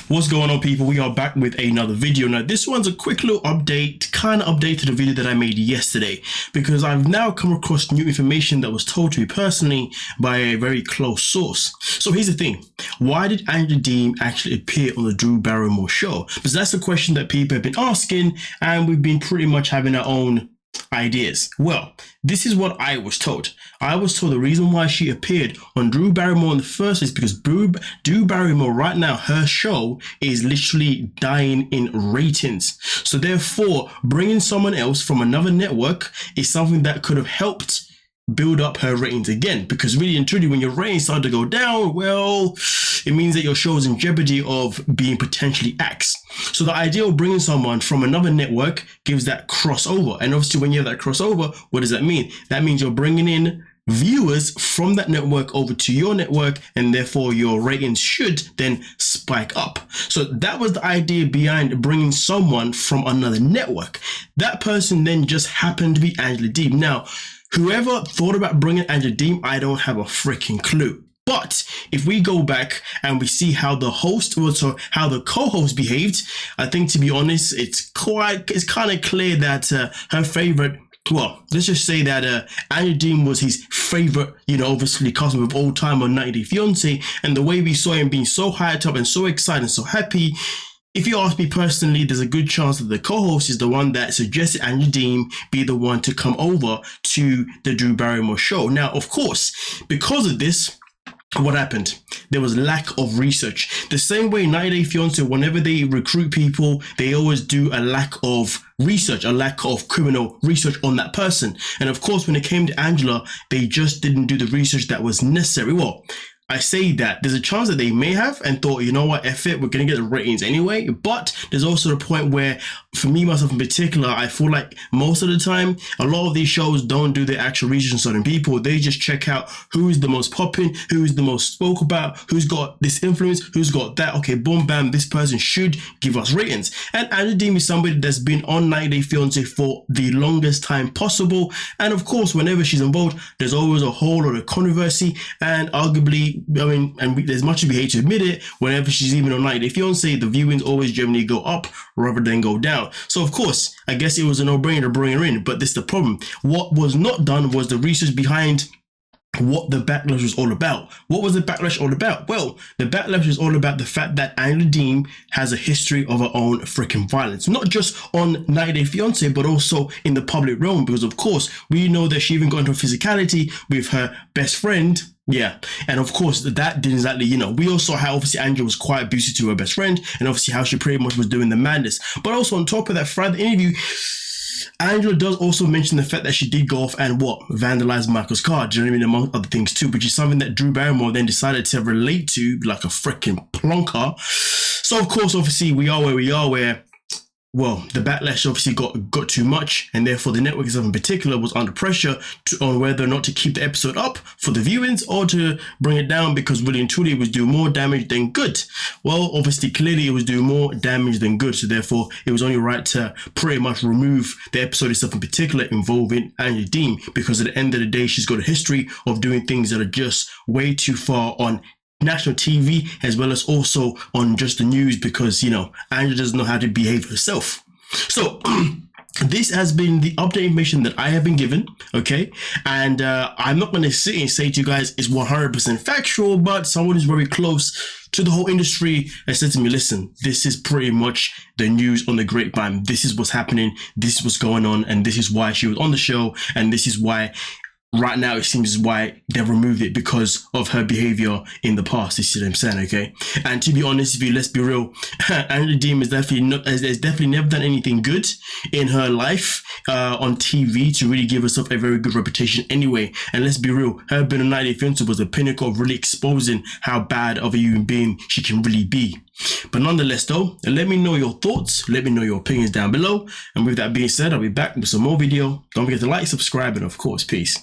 What's going on, people? We are back with another video. Now this one's a quick little update, kind of update to the video that I made yesterday, because I've now come across new information that was told to me personally by a very close source. So here's the thing: why did Deem actually appear on the Drew Barrymore show? Because that's the question that people have been asking, and we've been pretty much having our own ideas. Well, this is what I was told. I was told the reason why she appeared on Drew Barrymore in the first place because Drew Barrymore right now, her show is literally dying in ratings. So therefore, bringing someone else from another network is something that could have helped build up her ratings again, because really and truly, when your ratings start to go down, well, it means that your show is in jeopardy of being potentially axed. So the idea of bringing someone from another network gives that crossover, and obviously when you have that crossover, what does that mean? That means you're bringing in viewers from that network over to your network, and therefore your ratings should then spike up. So that was the idea behind bringing someone from another network. That person then just happened to be Deem. Now, whoever thought about bringing Deem, I don't have a freaking clue. But if we go back and we see how the host, also how the co-host behaved, I think, to be honest, it's kind of clear that her favorite, well, let's just say that Deem was his favorite, obviously customer of all time on 90 Day Fiancé, and the way we saw him being so hyped up and so excited and so happy. If you ask me personally, there's a good chance that the co-host is the one that suggested Deem be the one to come over to the Drew Barrymore show. Now, of course, because of this, what happened? There was lack of research. The same way 90 Day Fiancé, whenever they recruit people, they always do a lack of research, a lack of criminal research on that person. And of course, when it came to Angela, they just didn't do the research that was necessary. Well, I say that there's a chance that they may have and thought, you know what, F it, we're going to get the ratings anyway. But there's also the point where, for me, myself in particular, I feel like most of the time, a lot of these shows don't do the actual research on certain people. They just check out who is the most popping, who is the most spoke about, who's got this influence, who's got that. Okay, boom, bam, this person should give us ratings. And Deem is somebody that's been on 90 Day Fiancé for the longest time possible. And of course, whenever she's involved, there's always a whole lot of controversy, and arguably, there's much to be hate to admit it, whenever she's even on 90 Day Fiancé, the viewings always generally go up rather than go down. So of course, I guess it was a no-brainer to bring her in, but this is the problem. What was not done was the research behind what the backlash was all about. What was the backlash all about? Well, the backlash is all about the fact that Deem has a history of her own freaking violence, not just on 90 Day Fiancé, but also in the public realm, because of course, we know that she even got into a physicality with her best friend. Yeah, and of course that didn't exactly, we also saw how obviously Angela was quite abusive to her best friend, and obviously how she pretty much was doing the madness. But also on top of that, throughout the interview, Angela does also mention the fact that she did go off and vandalize Michael's car, do you know what I mean, among other things too, which is something that Drew Barrymore then decided to relate to like a freaking plonker. So of course, obviously we are where we are, where, well, the backlash obviously got too much, and therefore the network itself in particular was under pressure on whether or not to keep the episode up for the viewings or to bring it down, because really and truly it was doing more damage than good. Well, obviously, clearly it was doing more damage than good, so therefore it was only right to pretty much remove the episode itself in particular involving Deem, because at the end of the day, she's got a history of doing things that are just way too far on national TV, as well as also on just the news, because Angela doesn't know how to behave herself. So this has been the update information that I have been given, okay? And I'm not going to sit and say to you guys it's 100% factual, but someone who's very close to the whole industry has said to me, listen, this is pretty much the news on the grapevine. This is what's happening, this is what's going on, and this is why she was on the show, and this is why right now it seems why they removed it, because of her behavior in the past. You see what I'm saying, okay? And to be honest with you, let's be real, Deem has definitely never done anything good in her life on TV to really give herself a very good reputation anyway. And let's be real, her being on 90 Day Fiancé was the pinnacle of really exposing how bad of a human being she can really be. But nonetheless though, let me know your thoughts, let me know your opinions down below. And with that being said, I'll be back with some more video. Don't forget to like, subscribe, and of course, peace.